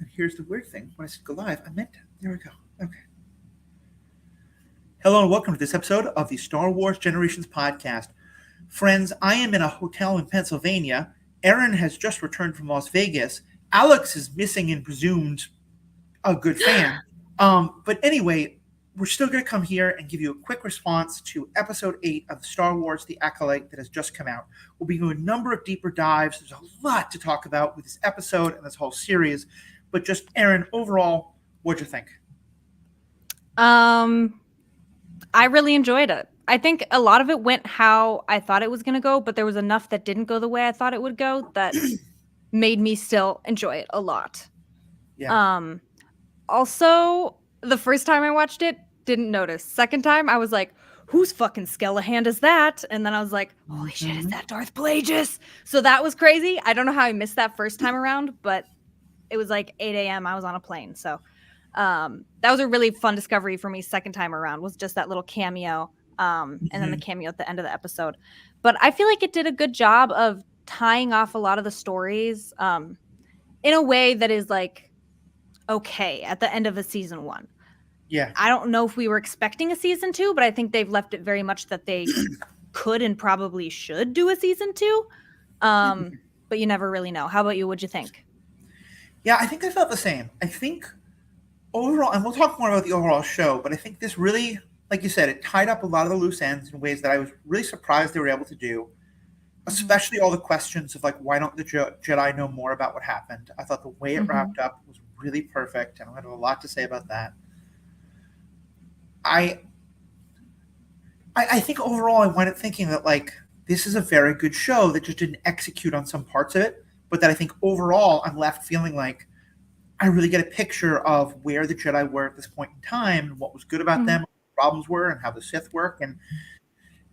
And here's the weird thing. When I said go live, I meant it. There we go. Okay. Hello and welcome to this episode of the Star Wars Generations podcast. Friends, I am in a hotel in Pennsylvania. Erin has just returned from Las Vegas. Alex is missing and presumed a good fan. But anyway, we're still going to come here and give you a quick response to episode 8 of Star Wars The Acolyte that has just come out. We'll be doing a number of deeper dives. There's a lot to talk about with this episode and this whole series. But just, Erin, overall, what'd you think? I really enjoyed it. I think a lot of it went how I thought it was going to go, but there was enough that didn't go the way I thought it would go that made me still enjoy it a lot. Yeah. Also, the first time I watched it, didn't notice. Second time, I was like, whose fucking Skellahand is that? And then I was like, holy shit, is that Darth Plagueis? So that was crazy. I don't know how I missed that first time around, but it was like 8 a.m. I was on a plane. So that was a really fun discovery for me second time around, was just that little cameo. And then the cameo at the end of the episode. But I feel like it did a good job of tying off a lot of the stories in a way that is like okay at the end of a season 1. Yeah. I don't know if we were expecting a season 2, but I think they've left it very much that they could and probably should do a season 2. But you never really know. How about you? What'd you think? Yeah, I think I felt the same. I think overall, and we'll talk more about the overall show, but I think this really, like you said, it tied up a lot of the loose ends in ways that I was really surprised they were able to do, especially all the questions of like, why don't the Jedi know more about what happened? I thought the way it wrapped up was really perfect, and I have a lot to say about that. I think overall I wound up thinking that like this is a very good show that just didn't execute on some parts of it, but that I think overall I'm left feeling like I really get a picture of where the Jedi were at this point in time and what was good about them, what the problems were, and how the Sith work. And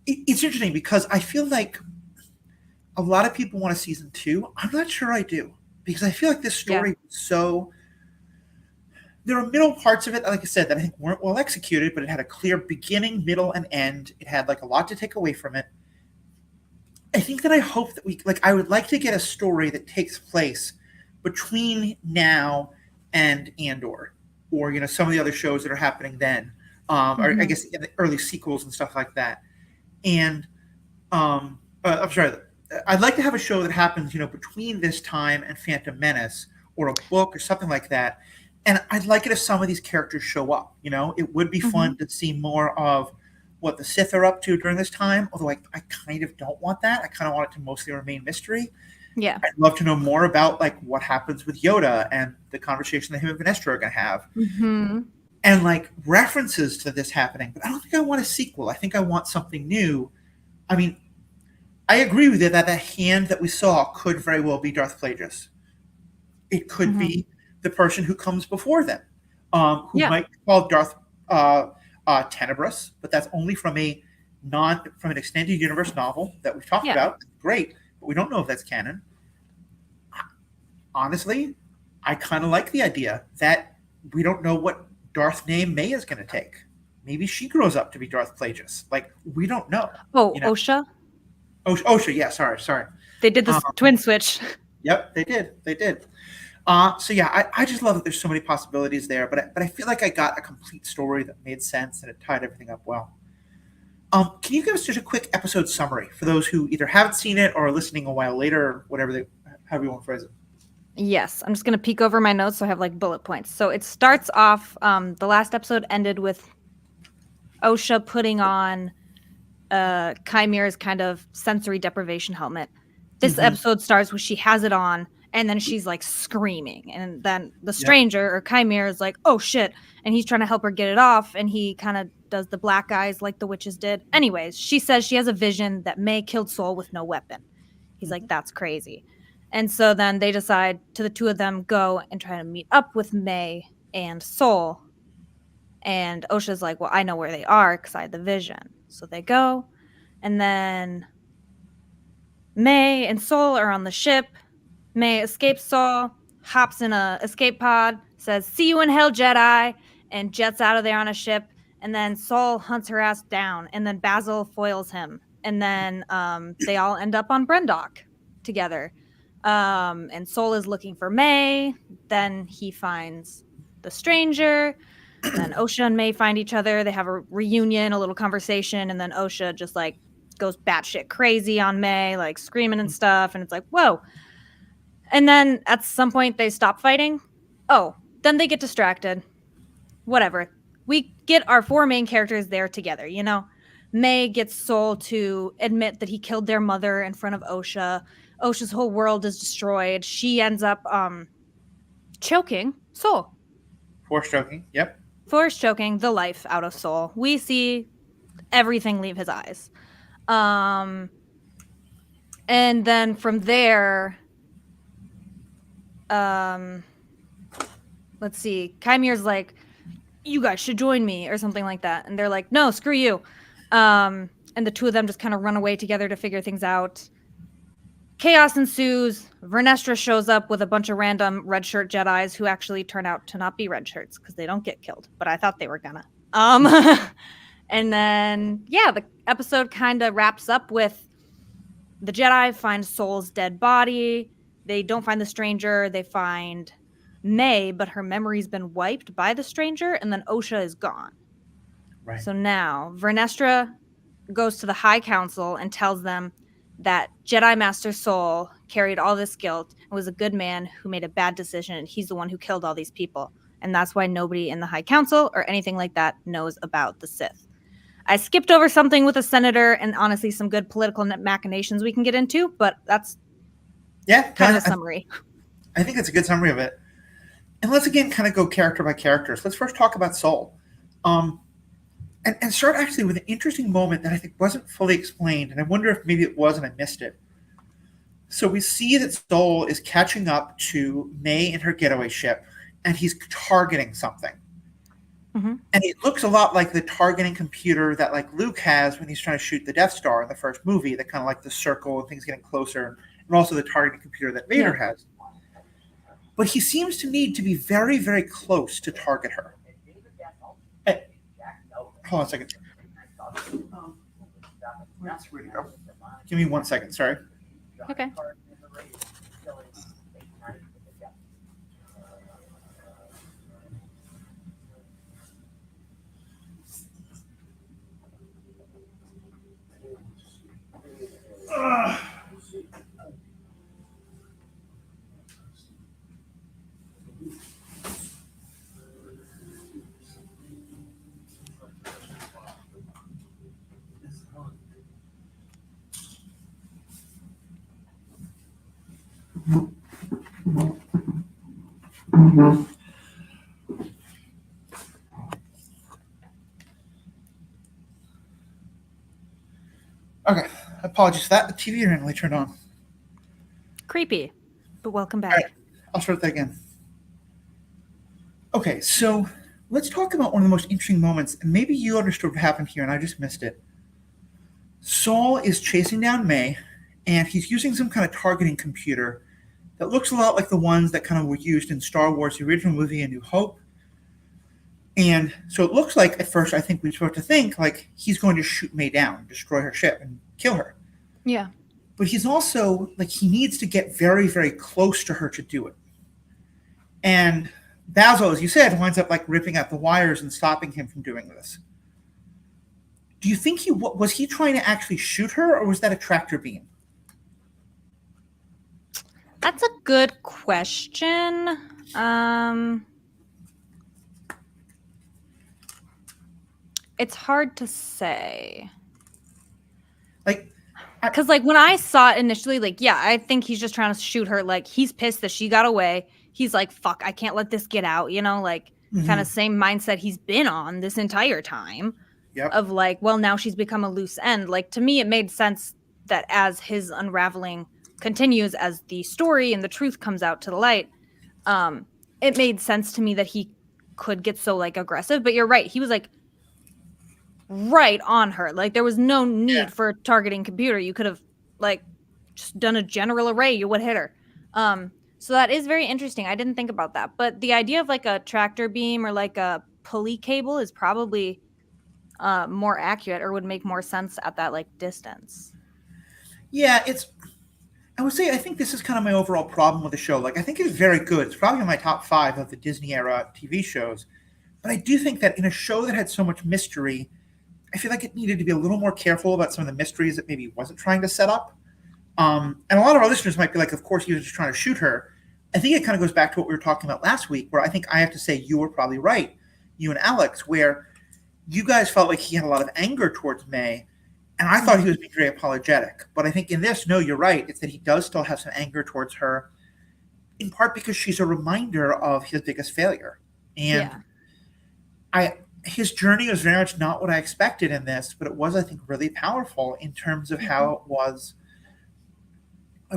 it's interesting because I feel like a lot of people want a season 2. I'm not sure I do, because I feel like this story was so. There are middle parts of it, like I said, that I think weren't well executed, but it had a clear beginning, middle, and end. It had like a lot to take away from it. I think that I hope that I would like to get a story that takes place between now and Andor, or some of the other shows that are happening then, or I guess in the early sequels and stuff like that. And I'm sorry, I'd like to have a show that happens, between this time and Phantom Menace, or a book or something like that. And I'd like it if some of these characters show up. It would be fun to see more of what the Sith are up to during this time. Although I kind of don't want that. I kind of want it to mostly remain mystery. Yeah. I'd love to know more about like what happens with Yoda and the conversation that him and Vanessa are going to have. And like references to this happening. But I don't think I want a sequel. I think I want something new. I mean, I agree with you that the hand that we saw could very well be Darth Plagueis. It could be the person who comes before them, who might be called Darth Tenebrous, but that's only from an extended universe novel that we've talked about. Great, but we don't know if that's canon. Honestly, I kind of like the idea that we don't know what Darth name May is going to take. Maybe she grows up to be Darth Plagueis. Like, we don't know. Osha? Osha, yeah, sorry. They did this twin switch. Yep, they did. So yeah, I just love that there's so many possibilities there, but I feel like I got a complete story that made sense and it tied everything up well. Can you give us just a quick episode summary for those who either haven't seen it or are listening a while later, or however you want to phrase it? Yes, I'm just going to peek over my notes so I have like bullet points. So it starts off, the last episode ended with Osha putting on Chimera's kind of sensory deprivation helmet. This episode starts with she has it on, and then she's like screaming, and then the stranger or Chimera is like, oh shit, and he's trying to help her get it off, and he kind of does the black eyes like the witches did. Anyways, she says she has a vision that May killed Sol with no weapon. He's like, that's crazy. And so then they decide to the two of them go and try to meet up with May and Sol. And Osha's like, well, I know where they are because I had the vision. So they go, and then May and Sol are on the ship. May escapes Sol, hops in a escape pod, says, see you in hell, Jedi, and jets out of there on a ship. And then Sol hunts her ass down, and then Basil foils him. And then they all end up on Brendok together. And Soul is looking for May. Then he finds the stranger. Then Osha and May find each other. They have a reunion, a little conversation, and then Osha just like goes batshit crazy on May, like screaming and stuff. And it's like, whoa. And then at some point they stop fighting. Oh, then they get distracted. Whatever. We get our 4 main characters there together, you know? May gets Soul to admit that he killed their mother in front of Osha. Osha's whole world is destroyed. She ends up choking Soul. Force choking. Yep. Force choking the life out of Soul. We see everything leave his eyes. And then from there, let's see, Kymir's like, you guys should join me or something like that. And they're like, no, screw you. And the two of them just kind of run away together to figure things out. Chaos ensues. Vernestra shows up with a bunch of random red shirt Jedis who actually turn out to not be red shirts because they don't get killed, but I thought they were gonna. And then, yeah, the episode kind of wraps up with the Jedi find Soul's dead body. They don't find the stranger. They find May, but her memory's been wiped by the stranger, and then Osha is gone. Right. So now Vernestra goes to the High Council and tells them that Jedi Master Soul carried all this guilt and was a good man who made a bad decision, and he's the one who killed all these people. And that's why nobody in the High Council or anything like that knows about the Sith. I skipped over something with a senator and honestly some good political machinations we can get into, but that's kind of a summary. I think it's a good summary of it. And let's again kind of go character by character. So let's first talk about Soul. And start actually with an interesting moment that I think wasn't fully explained, and I wonder if maybe it was and I missed it. So we see that Soul is catching up to May in her getaway ship, and he's targeting something. Mm-hmm. And it looks a lot like the targeting computer that like Luke has when he's trying to shoot the Death Star in the first movie, that kind of like the circle and things getting closer, and also the targeting computer that Vader has. But he seems to need to be very, very close to target her. Hey, hold on a second. Where'd it go? Give me 1 second, sorry. Okay. Okay, apologies for that. The TV randomly turned on. Creepy, but welcome back. All right, I'll start that again. Okay, so let's talk about one of the most interesting moments, and maybe you understood what happened here, and I just missed it. Saul is chasing down May, and he's using some kind of targeting computer that looks a lot like the ones that kind of were used in Star Wars, the original movie, A New Hope. And so it looks like, at first, I think we're supposed to think, like, he's going to shoot May down, destroy her ship, and kill her. Yeah. But he's also, like, he needs to get very, very close to her to do it. And Basil, as you said, winds up, like, ripping out the wires and stopping him from doing this. Do you think was he trying to actually shoot her, or was that a tractor beam? That's a good question. It's hard to say. Because, like, when I saw it initially, like, yeah, I think he's just trying to shoot her. Like, he's pissed that she got away. He's like, fuck, I can't let this get out. You know, like, kind of same mindset he's been on this entire time. Yep. Of, like, well, now she's become a loose end. Like, to me, it made sense that as his unraveling continues, as the story and the truth comes out to the light, it made sense to me that he could get so, like, aggressive. But you're right. He was, like, right on her. Like, there was no need for a targeting computer. You could have, like, just done a general array. You would hit her. So that is very interesting. I didn't think about that. But the idea of, like, a tractor beam or, like, a pulley cable is probably more accurate, or would make more sense at that, like, distance. Yeah, I would say I think this is kind of my overall problem with the show. Like, I think it's very good. It's probably in my top 5 of the Disney era TV shows. But I do think that in a show that had so much mystery, I feel like it needed to be a little more careful about some of the mysteries that maybe it wasn't trying to set up. And a lot of our listeners might be like, of course, he was just trying to shoot her. I think it kind of goes back to what we were talking about last week, where I think I have to say you were probably right, you and Alex, where you guys felt like he had a lot of anger towards May, and I thought he was being very apologetic. But I think in this, no, you're right. It's that he does still have some anger towards her, in part because she's a reminder of his biggest failure. And his journey was very much not what I expected in this, but it was, I think, really powerful in terms of how it was.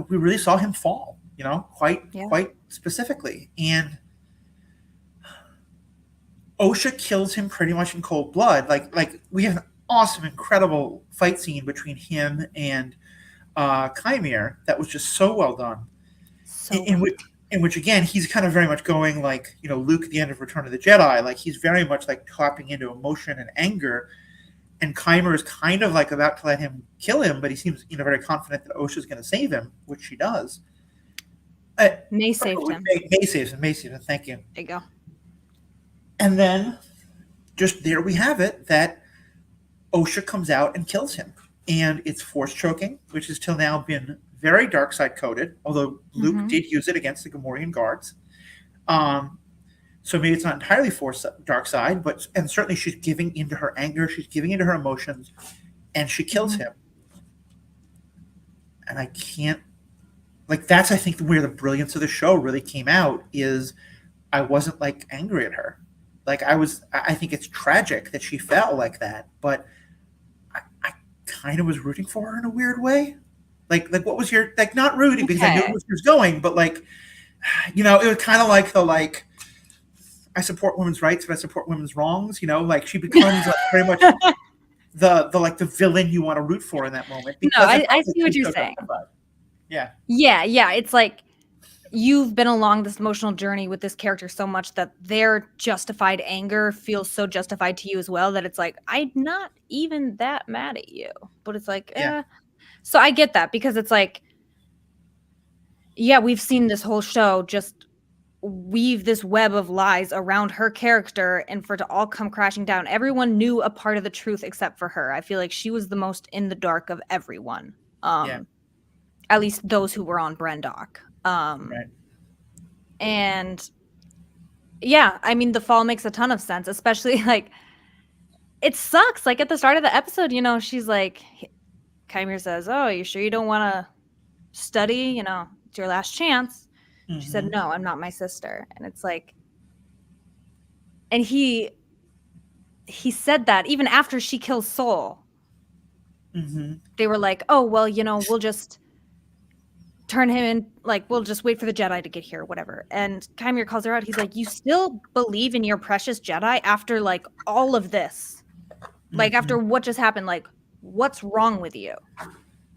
We really saw him fall, quite specifically. And OSHA kills him pretty much in cold blood. Like we have an awesome, incredible fight scene between him and Chimere that was just so well done. In which, again, he's kind of very much going like, Luke at the end of Return of the Jedi. Like, he's very much like tapping into emotion and anger. And Chimere is kind of like about to let him kill him, but he seems, very confident that OSHA's going to save him, which she does. May saved him. May saves him. Thank you. There you go. And then, just there we have it, that OSHA comes out and kills him. And it's force choking, which has till now been very dark side coded, although Luke did use it against the Gamorrean guards. So maybe it's not entirely force dark side, and certainly she's giving into her anger, she's giving into her emotions, and she kills him. And I can't, that's, I think, where the brilliance of the show really came out, is I wasn't angry at her. I think it's tragic that she fell like that, but I kind of was rooting for her in a weird way. What was your, not rooting because I knew where she was going, but it was kind of like the, I support women's rights, but I support women's wrongs. She becomes very much the villain you want to root for in that moment. No, I see what you're saying. Yeah. Yeah. It's like you've been along this emotional journey with this character so much that their justified anger feels so justified to you as well, that it's like, I'm not even that mad at you. But it's like, So I get that, because it's like, we've seen this whole show just weave this web of lies around her character, and for it to all come crashing down. Everyone knew a part of the truth except for her. I feel like she was the most in the dark of everyone. At least those who were on Brendock. Right. And I mean, the fall makes a ton of sense, especially it sucks. At the start of the episode, she's like, Chimere says, "Oh, you sure you don't want to study? It's your last chance." She said, "No, I'm not my sister." And it's like, and he said that even after she kills Soul. They were like, "Oh, well, we'll just turn him in, we'll just wait for the Jedi to get here," or whatever. And Chimere calls her out. He's like, "You still believe in your precious Jedi after all of this? After what just happened, what's wrong with you?"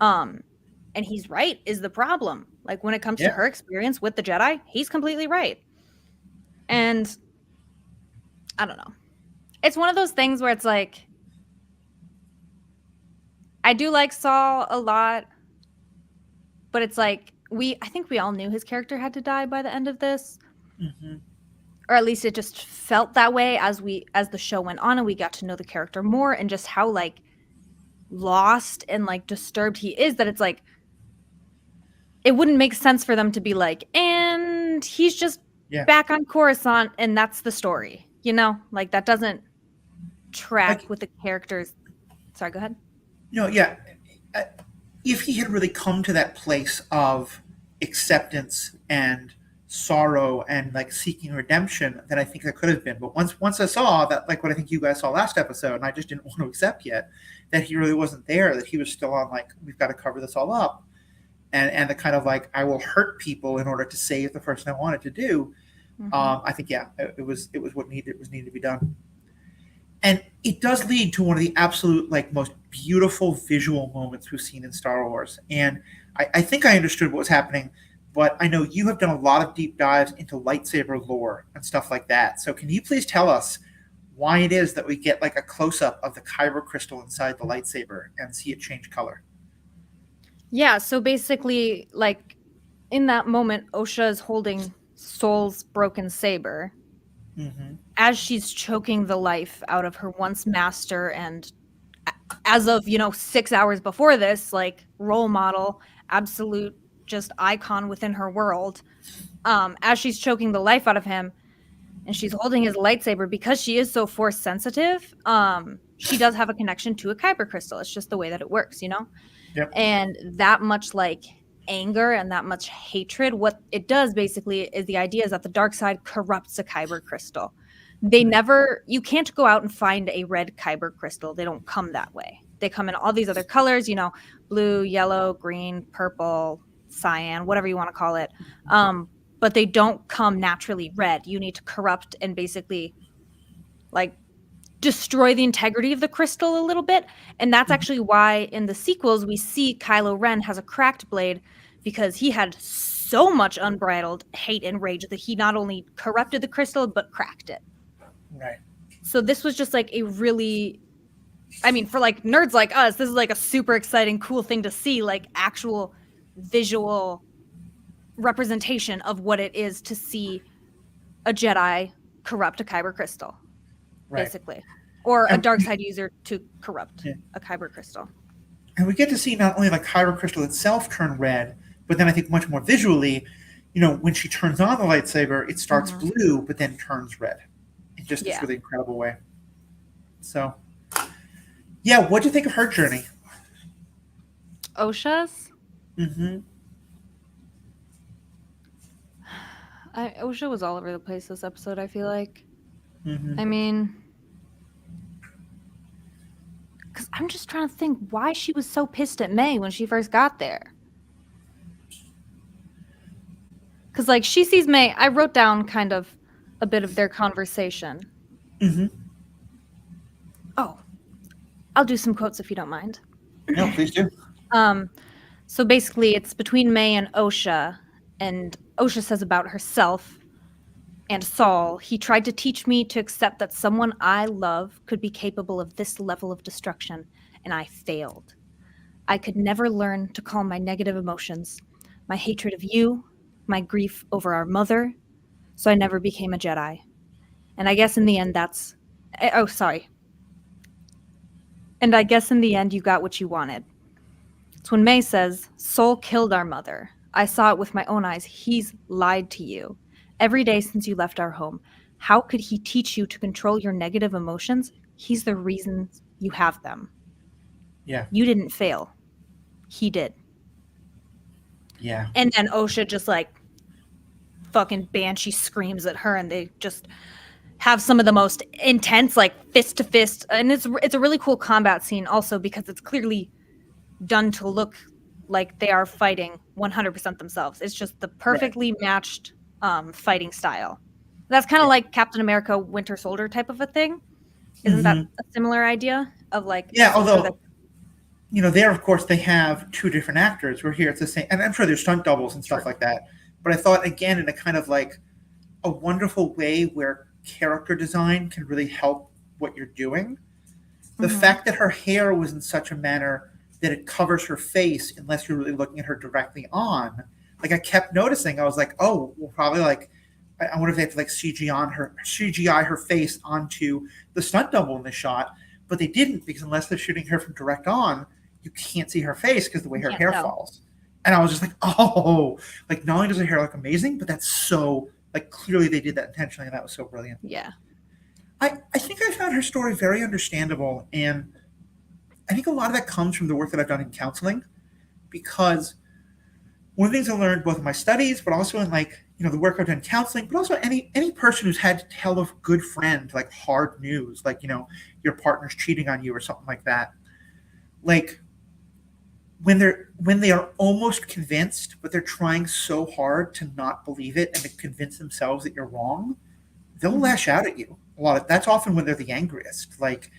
And he's right, is the problem. When it comes to her experience with the Jedi, he's completely right. And I don't know. It's one of those things where it's like, I do like Saul a lot, but it's like, I think we all knew his character had to die by the end of this. Or at least it just felt that way as the show went on and we got to know the character more, and just how lost and disturbed he is, that it's like, it wouldn't make sense for them to be and he's just back on Coruscant and that's the story, that doesn't track with the characters. Sorry, go ahead. No, yeah. If he had really come to that place of acceptance and sorrow and seeking redemption, then I think that could have been. But once I saw that, what I think you guys saw last episode, and I just didn't want to accept yet, that he really wasn't there, that he was still on we've got to cover this all up. And the kind of I will hurt people in order to save the person I wanted to do. I think it was what needed to be done, and it does lead to one of the absolute most beautiful visual moments we've seen in Star Wars. And I think I understood what was happening, but I know you have done a lot of deep dives into lightsaber lore and stuff like that. So can you please tell us why it is that we get a close up of the kyber crystal inside the lightsaber and see it change color? Yeah, so basically, like, in that moment, Osha is holding Soul's broken saber Mm-hmm. as she's choking the life out of her once master and as of, 6 hours before this, like, role model, absolute just icon within her world. As she's choking the life out of him and she's holding his lightsaber, because she is so force sensitive, she does have a connection to a kyber crystal. It's just the way that it works, Yep. and that much like anger and that much hatred, what it does basically is the idea is that the dark side corrupts a kyber crystal. They Right. never You can't go out and find a red kyber crystal. They don't come that way. They come in all these other colors, blue, yellow, green, purple, cyan, whatever you want to call it. But they don't come naturally red. You need to corrupt and basically like destroy the integrity of the crystal a little bit. And that's Mhm. actually why in the sequels we see Kylo Ren has a cracked blade, because he had so much unbridled hate and rage that he not only corrupted the crystal but cracked it. Right. So this was just like a really, I mean, for like nerds like us, this is like a super exciting, cool thing to see, like actual visual representation of what it is to see a Jedi corrupt a kyber crystal, Right. basically, or a And, dark side user to corrupt yeah. a kyber crystal. And we get to see not only like Kyber Crystal itself turn red, but then I think much more visually, when she turns on the lightsaber, it starts Mm-hmm. blue, but then turns red. In just this Yeah. really incredible way. So, yeah, what do you think of her journey? Osha's? Mm-hmm. Osha was all over the place this episode, I feel like. Mm-hmm. I mean, because I'm just trying to think why she was so pissed at May when she first got there. Because, like, she sees May. I wrote down kind of a bit of their conversation. Mm-hmm. Oh, I'll do some quotes if you don't mind. No, please do. So basically, it's between May and Osha says about herself and Saul, he tried to teach me to accept that someone I love could be capable of this level of destruction, and I failed. I could never learn to calm my negative emotions, my hatred of you, my grief over our mother, so I never became a Jedi. And I guess in the end, that's. Oh, sorry. And I guess in the end, you got what you wanted. It's when May says, Soul killed our mother. I saw it with my own eyes. He's lied to you. Every day since you left our home. How could he teach you to control your negative emotions? He's the reason you have them. Yeah. You didn't fail. He did. Yeah. And then Osha just like fucking banshee screams at her, and they just have some of the most intense like fist to fist, and it's a really cool combat scene also because it's clearly done to look like they are fighting 100% themselves. It's just the Right. perfectly matched fighting style. That's kind of Yeah. like Captain America Winter Soldier type of a thing. Isn't that Mm-hmm. a similar idea of like a Yeah, soldier that although there, of course, they have two different actors. We're here, it's the same, and I'm sure there's stunt doubles and stuff true. like that. But I thought, again, in a kind of like a wonderful way where character design can really help what you're doing. The Mm-hmm. fact that her hair was in such a manner that it covers her face unless you're really looking at her directly on. Like I kept noticing, I was like, oh, well, probably like I wonder if they have to like CGI her face onto the stunt double in the shot, but they didn't because unless they're shooting her from direct on, you can't see her face because the way You her can't hair tell. falls. And I was just like, oh, like not only does her hair look amazing, but that's so like clearly they did that intentionally, and that was so brilliant. Yeah. I think I found her story very understandable, and I think a lot of that comes from the work that I've done in counseling, because one of the things I learned both in my studies, but also in like the work I've done in counseling, but also any person who's had to tell a good friend like hard news, like your partner's cheating on you or something like that, like when they are almost convinced, but they're trying so hard to not believe it and to convince themselves that you're wrong, they'll Mm-hmm. lash out at you a lot. That's often when they're the angriest. Like,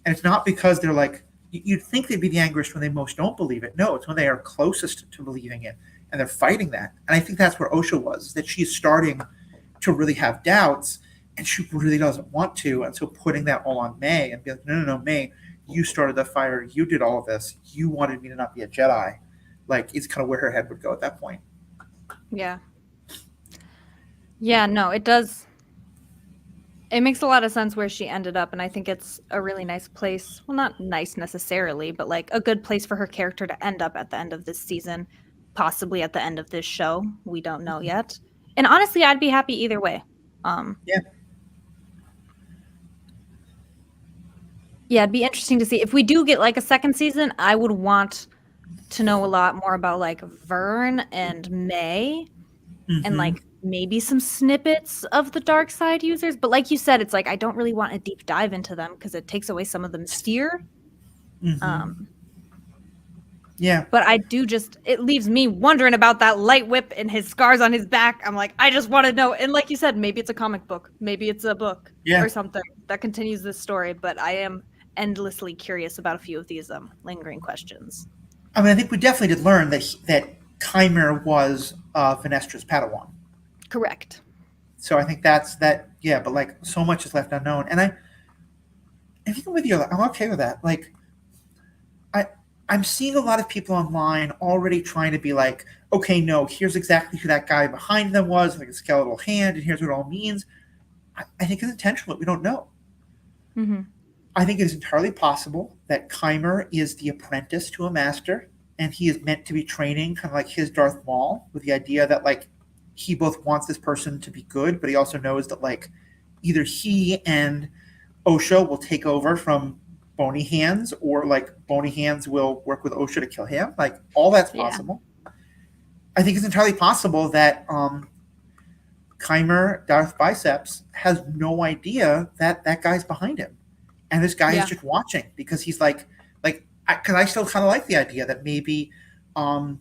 and it's not because they're like you'd think they'd be the angriest when they most don't believe it. No, it's when they are closest to believing it, and they're fighting that. And I think that's where Osha was. That she's starting to really have doubts, and she really doesn't want to. And so putting that all on May and be like, no, May, you started the fire. You did all of this. You wanted me to not be a Jedi. like is kind of where her head would go at that point. Yeah. Yeah, no, it does. It makes a lot of sense where she ended up, and I think it's a really nice place. Well, not nice necessarily, but like a good place for her character to end up at the end of this season, possibly at the end of this show. We don't know yet. And honestly, I'd be happy either way. Um, Yeah. yeah, it'd be interesting to see if we do get like a second season. I would want to know a lot more about like Vern and May and Mm-hmm. like maybe some snippets of the dark side users. But like you said, it's like I don't really want a deep dive into them because it takes away some of the mystere. Mm-hmm. Um, Yeah. but I do just it leaves me wondering about that light whip and his scars on his back. I'm like, I just want to know. And like you said, maybe it's a comic book, maybe it's a book Yeah. or something that continues this story. But I am endlessly curious about a few of these lingering questions. I mean, I think we definitely did learn that Chimer was Venestra's Padawan. Correct. So I think that's that. Yeah, but like so much is left unknown, and I think I'm with you. I'm okay with that. Like I I'm seeing a lot of people online already trying to be like, okay, no, here's exactly who that guy behind them was, like a skeletal hand, and here's what it all means. I think it's intentional that we don't know. Mm-hmm. I think it is entirely possible that Chimer is the apprentice to a master, and he is meant to be training kind of like his Darth Maul, with the idea that like he both wants this person to be good, but he also knows that like either he and Osha will take over from Bony Hands, or like Bony Hands will work with Osha to kill him. Like all that's Yeah. possible. I think it's entirely possible that Chimer Darth Biceps has no idea that that guy's behind him, and this guy is Yeah. just watching because he's like because I still kind of like the idea that maybe, when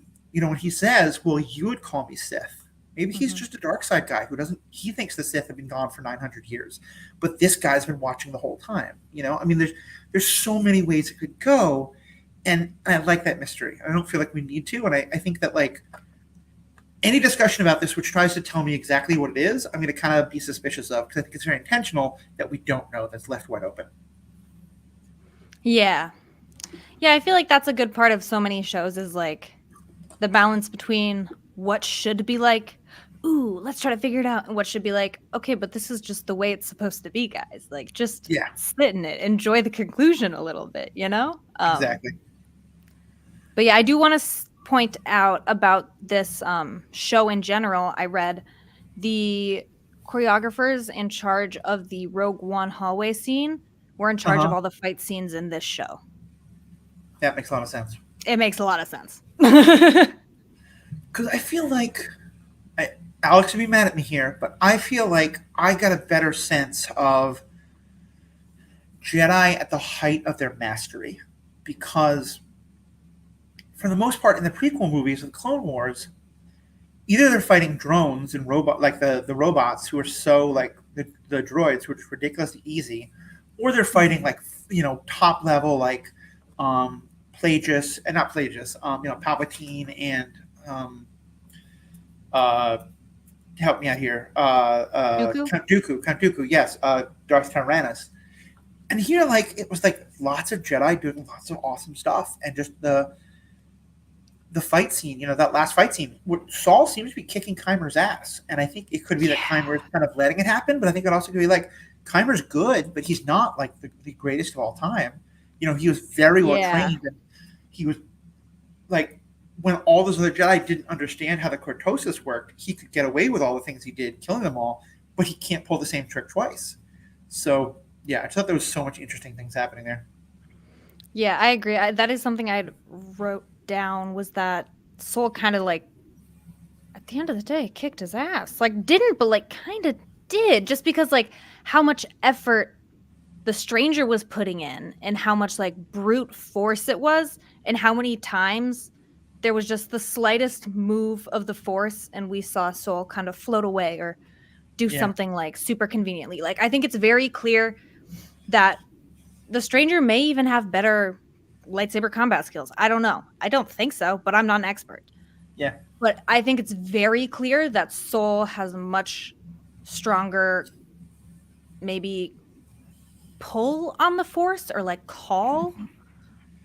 he says, "Well, you would call me Sith." Maybe he's Mm-hmm. just a dark side guy who doesn't. He thinks the Sith have been gone for 900 years, but this guy's been watching the whole time. I mean, there's so many ways it could go, and I like that mystery. I don't feel like we need to, and I think that like any discussion about this which tries to tell me exactly what it is, I'm going to kind of be suspicious of, because I think it's very intentional that we don't know, that's left wide open. Yeah. Yeah, I feel like that's a good part of so many shows is like the balance between what should be like, ooh, let's try to figure it out, and what should be like, okay, but this is just the way it's supposed to be, guys. Like just Yeah, sit in it, enjoy the conclusion a little bit, you know? exactly. But yeah, I do want to point out about this show in general. I read the choreographers in charge of the Rogue One hallway scene were in charge of Uh-huh. all the fight scenes in this show. That makes a lot of sense. It makes a lot of sense. Because I feel like, Alex would be mad at me here, but I feel like I got a better sense of Jedi at the height of their mastery. Because, for the most part, in the prequel movies of Clone Wars, either they're fighting drones and like the robots who are so like the droids who are ridiculously easy, or they're fighting like top level like Plagueis and not Plagueis, Palpatine and uh, help me out here, Dooku? Count Dooku, yes, Darth Tyrannus. And here, like, it was like lots of Jedi doing lots of awesome stuff, and just the fight scene, that last fight scene, Saul seems to be kicking Chimer's ass. And I think it could be that Chimer is kind of letting it happen, but I think it also could be like Chimer's good, but he's not like the greatest of all time. He was very well Yeah. trained, and he was like, when all those other Jedi didn't understand how the cortosis worked, he could get away with all the things he did, killing them all, but he can't pull the same trick twice. So, yeah, I thought there was so much interesting things happening there. Yeah, I agree. That is something I wrote down was that Soul kind of like at the end of the day kicked his ass. Like didn't, but like kind of did just because like how much effort the stranger was putting in and how much like brute force it was and how many times there was just the slightest move of the force and we saw Soul kind of float away or do Yeah. something like super conveniently. Like I think it's very clear that the stranger may even have better lightsaber combat skills. I don't know. I don't think so, but I'm not an expert. Yeah. But I think it's very clear that Soul has a much stronger maybe pull on the force or like call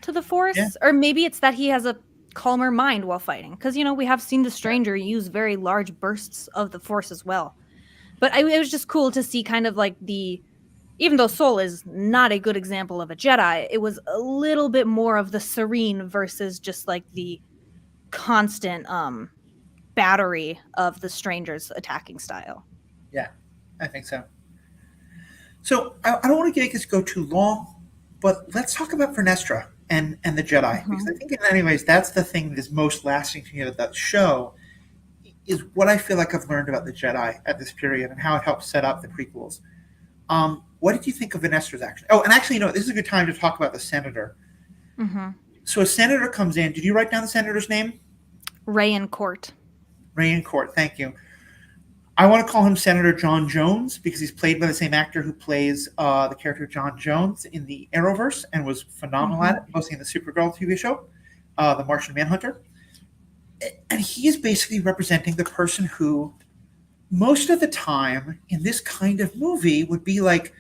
to the force, Yeah. or maybe it's that he has a calmer mind while fighting. Because, we have seen the Stranger use very large bursts of the Force as well. But it was just cool to see kind of like even though Soul is not a good example of a Jedi, it was a little bit more of the serene versus just like the constant battery of the Stranger's attacking style. Yeah, I think so. So I don't want to make this go too long, but let's talk about Vernestra and the Jedi, because I think in many ways that's the thing that is most lasting to me about that show, is what I feel like I've learned about the Jedi at this period and how it helps set up the prequels. What did you think of Vernestra's action? Oh, and actually, this is a good time to talk about the senator. Mm-hmm. So a senator comes in. Did you write down the senator's name? Rayan Court. Rayan Court, thank you. I want to call him Senator John Jones because he's played by the same actor who plays the character John Jones in the Arrowverse and was phenomenal at it, mostly in the Supergirl TV show, The Martian Manhunter. And he is basically representing the person who, most of the time in this kind of movie, would be like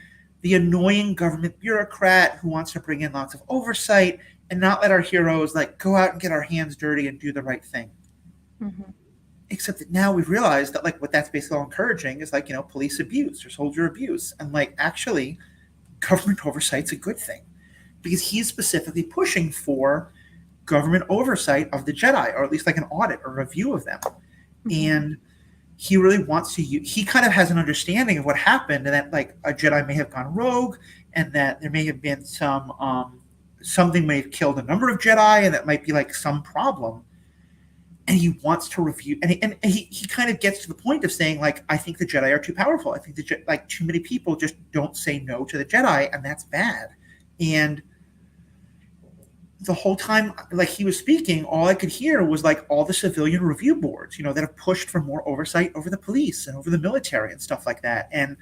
the annoying government bureaucrat who wants to bring in lots of oversight and not let our heroes like go out and get our hands dirty and do the right thing. Mm-hmm. Except that now we've realized that like what that's basically all encouraging is like, police abuse or soldier abuse. And like actually government oversight's a good thing because he's specifically pushing for government oversight of the Jedi, or at least like an audit or review of them. Mm-hmm. And he really wants to he kind of has an understanding of what happened and that like a Jedi may have gone rogue and that there may have been something may have killed a number of Jedi and that might be like some problem. And he wants to review, and he kind of gets to the point of saying, like, I think the Jedi are too powerful. I think that too many people just don't say no to the Jedi, and that's bad. And the whole time, like he was speaking, all I could hear was like all the civilian review boards, that have pushed for more oversight over the police and over the military and stuff like that. And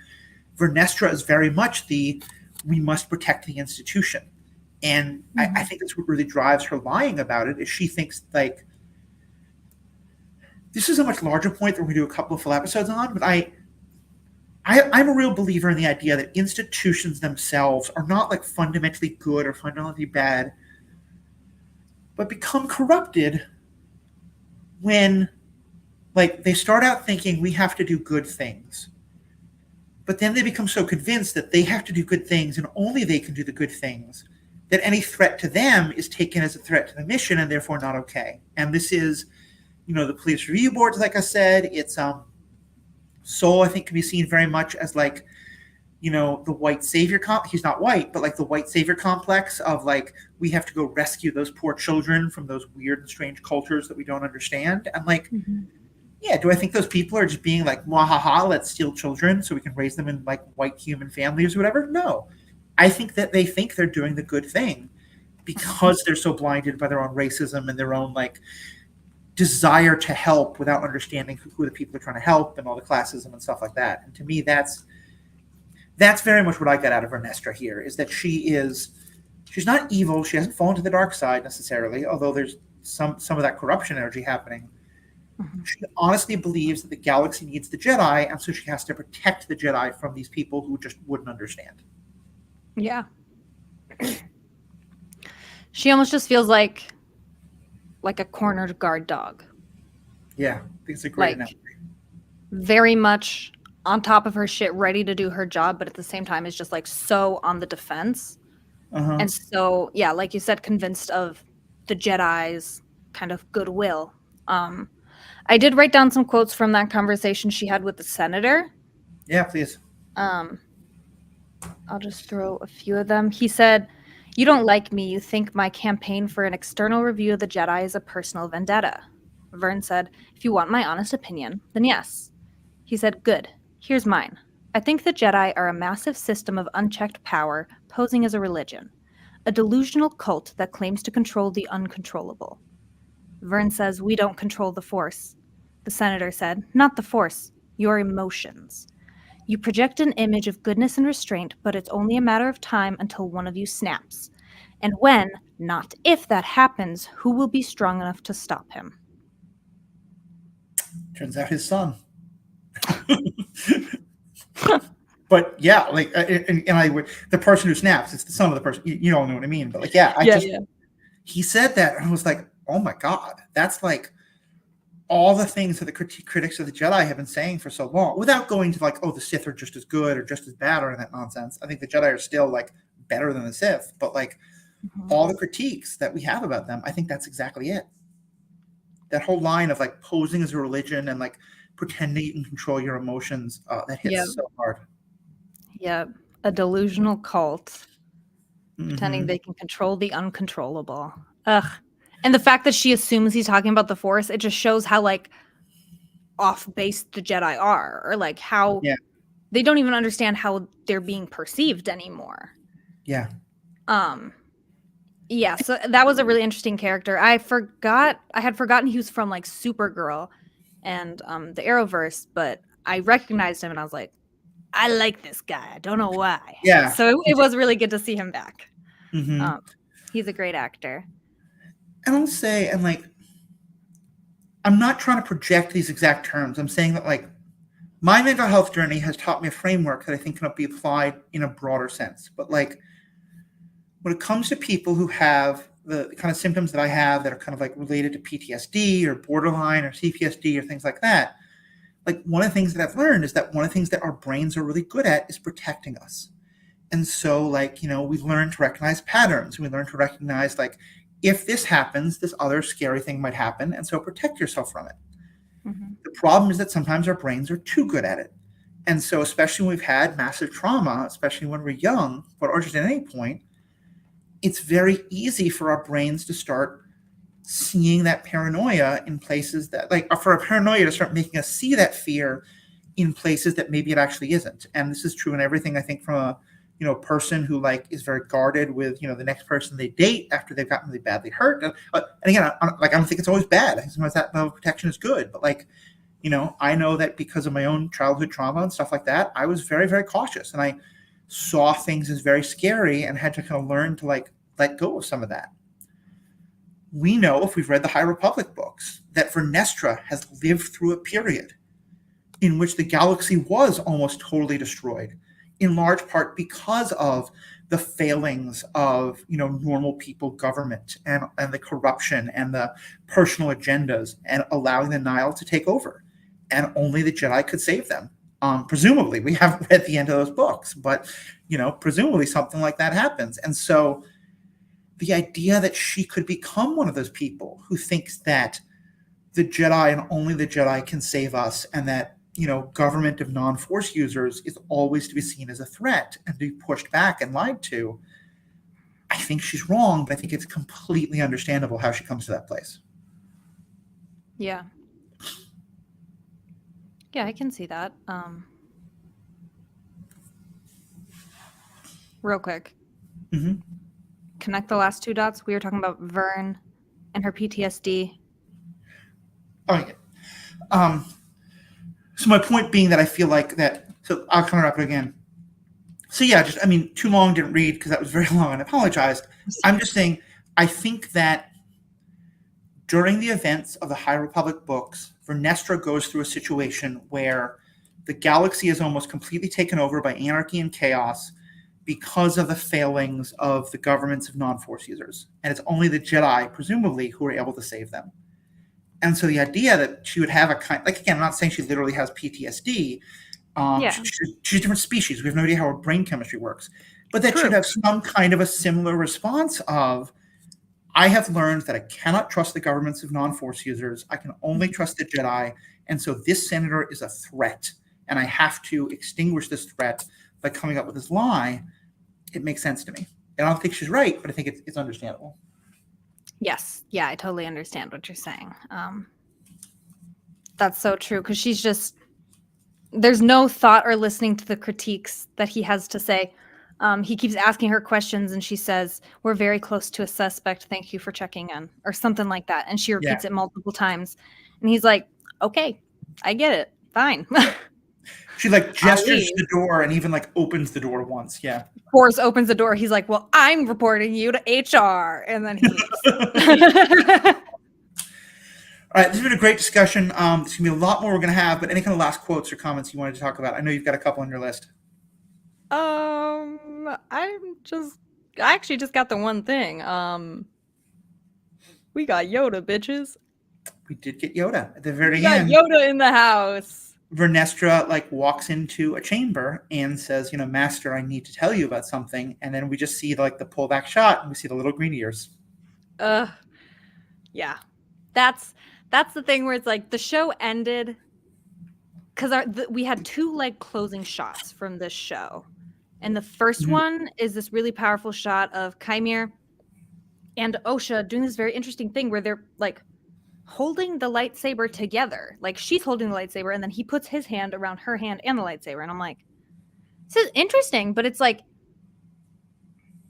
Vernestra is very much we must protect the institution. And I think that's what really drives her lying about it, is she thinks like, this is a much larger point that we're going to do a couple of full episodes on, but I'm a real believer in the idea that institutions themselves are not like fundamentally good or fundamentally bad, but become corrupted when like they start out thinking we have to do good things, but then they become so convinced that they have to do good things and only they can do the good things that any threat to them is taken as a threat to the mission and therefore not okay. And this is the police review boards, like I said, it's Soul, I think, can be seen very much as like, the white savior he's not white, but like the white savior complex of like, we have to go rescue those poor children from those weird and strange cultures that we don't understand. And like, yeah, do I think those people are just being like, mwahaha, let's steal children so we can raise them in like white human families or whatever? No. I think that they think they're doing the good thing because they're so blinded by their own racism and their own like desire to help without understanding who the people are trying to help and all the classism and stuff like that. And to me, that's very much what I got out of Vernestra here, is that she's not evil. She hasn't fallen to the dark side necessarily, although there's some of that corruption energy happening. She honestly believes that the galaxy needs the Jedi, and so she has to protect the Jedi from these people who just wouldn't understand. Yeah. She almost just feels like a cornered guard dog. Yeah, I think it's a great analogy. Very much on top of her shit, ready to do her job, but at the same time is just like so on the defense. And so, yeah, like you said, convinced of the Jedi's kind of goodwill. I did write down some quotes from that conversation she had with the senator. Yeah, please. I'll just throw a few of them. He said, "You don't like me. You think my campaign for an external review of the Jedi is a personal vendetta." Vern said, "If you want my honest opinion, then yes." He said, "Good. Here's mine. I think the Jedi are a massive system of unchecked power posing as a religion, a delusional cult that claims to control the uncontrollable." Vern says, "We don't control the Force." The senator said, "Not the Force, your emotions. You project an image of goodness and restraint, but it's only a matter of time until one of you snaps. And when, not if that happens, who will be strong enough to stop him?" Turns out his son. But yeah, like, the person who snaps, it's the son of the person. You all know what I mean. But like, yeah, he said that, and I was like, oh my God, that's like all the things that the critics of the Jedi have been saying for so long, without going to like, oh, the Sith are just as good or just as bad or that nonsense. I think the Jedi are still like better than the Sith, but like all the critiques that we have about them, I think that's exactly it. That whole line of like posing as a religion and like pretending you can control your emotions, that hits Yep. so hard. Yep. A delusional cult pretending Mm-hmm. they can control the uncontrollable. Ugh. And the fact that she assumes he's talking about the Force, it just shows how like off base the Jedi are, or like how Yeah. they don't even understand how they're being perceived anymore. Yeah. Yeah, so that was a really interesting character. I had forgotten he was from like Supergirl and the Arrowverse, but I recognized him and I was like, I like this guy. I don't know why. Yeah. So it was really good to see him back. Mm-hmm. He's a great actor. And I'll say, and like, I'm not trying to project these exact terms. I'm saying that like my mental health journey has taught me a framework that I think can be applied in a broader sense. But like when it comes to people who have the kind of symptoms that I have that are kind of like related to PTSD or borderline or CPSD or things like that, like one of the things that I've learned is that one of the things that our brains are really good at is protecting us. And so like, we learn to recognize patterns. We learn to recognize like if this happens, this other scary thing might happen. And so protect yourself from it. Mm-hmm. The problem is that sometimes our brains are too good at it. And so, especially when we've had massive trauma, especially when we're young, but or just at any point, it's very easy for our brains to start seeing that paranoia in places that, like, for a paranoia to start making us see that fear in places that maybe it actually isn't. And this is true in everything, I think, from a person who like is very guarded with the next person they date after they've gotten really badly hurt. And again, I don't think it's always bad. I think sometimes that level of protection is good, but like I know that because of my own childhood trauma and stuff like that, I was very, very cautious and I saw things as very scary and had to kind of learn to like let go of some of that. We know, if we've read the High Republic books, that Vernestra has lived through a period in which the galaxy was almost totally destroyed, in large part because of the failings of normal people government and the corruption and the personal agendas and allowing the Nile to take over. And only the Jedi could save them. Presumably, we haven't read the end of those books, but presumably something like that happens. And so the idea that she could become one of those people who thinks that the Jedi and only the Jedi can save us, and that government of non-Force users is always to be seen as a threat and to be pushed back and lied to, I think she's wrong, but I think it's completely understandable how she comes to that place. Yeah. Yeah, I can see that. Real quick. Mm-hmm. Connect the last two dots. We were talking about Vern and her PTSD. Oh, yeah. So my point being that I feel like that. So I'll kind of wrap it again. So yeah, too long, didn't read because that was very long and I apologized. I'm just saying, I think that during the events of the High Republic books, Vernestra goes through a situation where the galaxy is almost completely taken over by anarchy and chaos because of the failings of the governments of non-Force users. And it's only the Jedi, presumably, who are able to save them. And so the idea that she would have a kind, like, again, I'm not saying she literally has PTSD. Yeah. She's a different species. We have no idea how her brain chemistry works. But that True. she'd have some kind of a similar response of, I have learned that I cannot trust the governments of non-Force users. I can only trust the Jedi. And so this senator is a threat. And I have to extinguish this threat by coming up with this lie. It makes sense to me. And I don't think she's right, but I think it's understandable. Yes. Yeah, I totally understand what you're saying. That's so true, because she's just, there's no thought or listening to the critiques that he has to say. He keeps asking her questions and she says, "We're very close to a suspect. Thank you for checking in," or something like that. And she repeats it multiple times. And he's like, "Okay, I get it. Fine." She like gestures to the door and even like opens the door once. Yeah. Force opens the door. He's like, "Well, I'm reporting you to HR." And then he leaves. All right, this has been a great discussion. There's going to be a lot more we're going to have, but any kind of last quotes or comments you wanted to talk about? I know you've got a couple on your list. I actually just got the one thing. We got Yoda, bitches. We did get Yoda at the very We got end. Yoda in the house. Vernestra like walks into a chamber and says, Master, I need to tell you about something. And then we just see like the pullback shot and we see the little green ears. Yeah. That's the thing where it's like the show ended because we had two like closing shots from this show. And the first one is this really powerful shot of Chimere and Osha doing this very interesting thing where they're like holding the lightsaber together. Like she's holding the lightsaber and then he puts his hand around her hand and the lightsaber. And I'm like, this is interesting, but it's like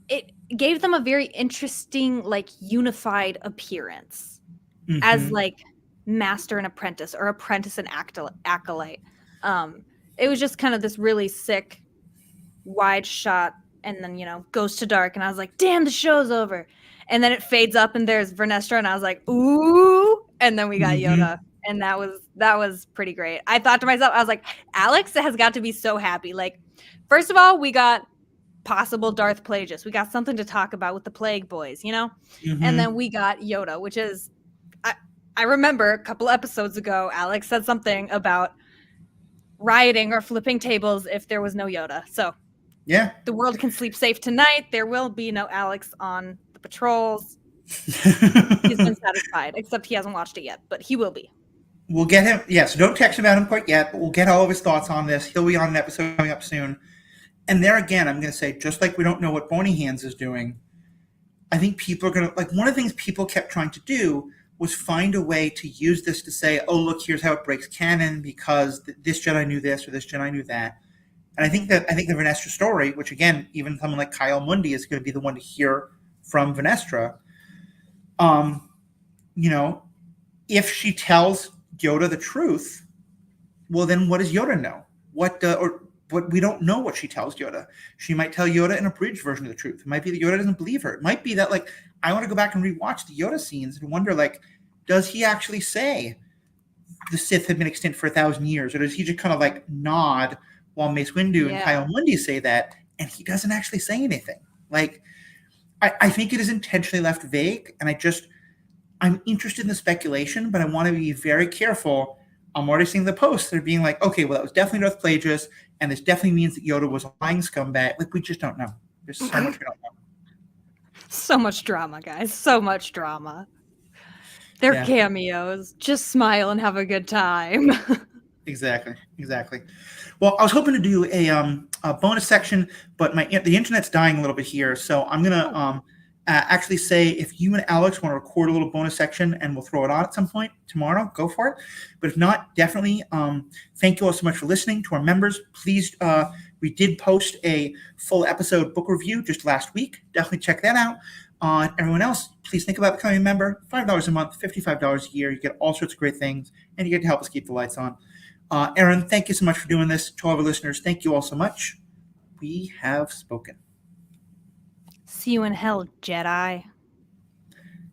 it gave them a very interesting, like unified appearance as like master and apprentice or apprentice and acolyte. It was just kind of this really sick wide shot and then goes to dark and I was like, damn, the show's over. And then it fades up and there's Vernestra and I was like, ooh, and then we got Yoda and that was pretty great. I thought to myself, I was like, Alex has got to be so happy. Like, first of all, we got possible Darth Plagueis. We got something to talk about with the Plague Boys, and then we got Yoda, which is I remember a couple episodes ago Alex said something about rioting or flipping tables if there was no Yoda. So yeah, the world can sleep safe tonight. There will be no Alex on the patrols. He's been satisfied, except he hasn't watched it yet, but he will be. We'll get him. Yes, don't text about him quite yet, but we'll get all of his thoughts on this. He'll be on an episode coming up soon. And there again, I'm going to say, just like we don't know what Bony Hands is doing, I think people are going to, like, one of the things people kept trying to do was find a way to use this to say, oh, look, here's how it breaks canon because this Jedi knew this or this Jedi knew that. And I think the Vernestra story, which again, even someone like Kyle Mundi is going to be the one to hear from Vernestra, if she tells Yoda the truth, well, then what does Yoda know? But we don't know what she tells Yoda. She might tell Yoda an abridged version of the truth. It might be that Yoda doesn't believe her. It might be that, like, I want to go back and rewatch the Yoda scenes and wonder, like, does he actually say the Sith have been extinct for 1,000 years? Or does he just kind of, like, nod while Mace Windu and Kyle Mundi say that, and he doesn't actually say anything? Like, I think it is intentionally left vague, and I'm interested in the speculation, but I want to be very careful. I'm already seeing the posts. They're being like, okay, well, that was definitely Darth Plagueis, and this definitely means that Yoda was a lying scumbag. Like, we just don't know. There's so much we don't know. So much drama, guys. So much drama. They're cameos. Just smile and have a good time. Exactly. Well, I was hoping to do a bonus section, but the internet's dying a little bit here, so I'm gonna actually say if you and Alex want to record a little bonus section and we'll throw it on at some point tomorrow, go for it. But if not, definitely thank you all so much for listening. To our members, please, we did post a full episode book review just last week. Definitely check that out. Everyone else, please think about becoming a member. $5 a month, $55 a year. You get all sorts of great things, and you get to help us keep the lights on. Erin, thank you so much for doing this. To all of our listeners, thank you all so much. We have spoken. See you in hell, Jedi.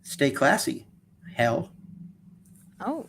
Stay classy. Hell. Oh.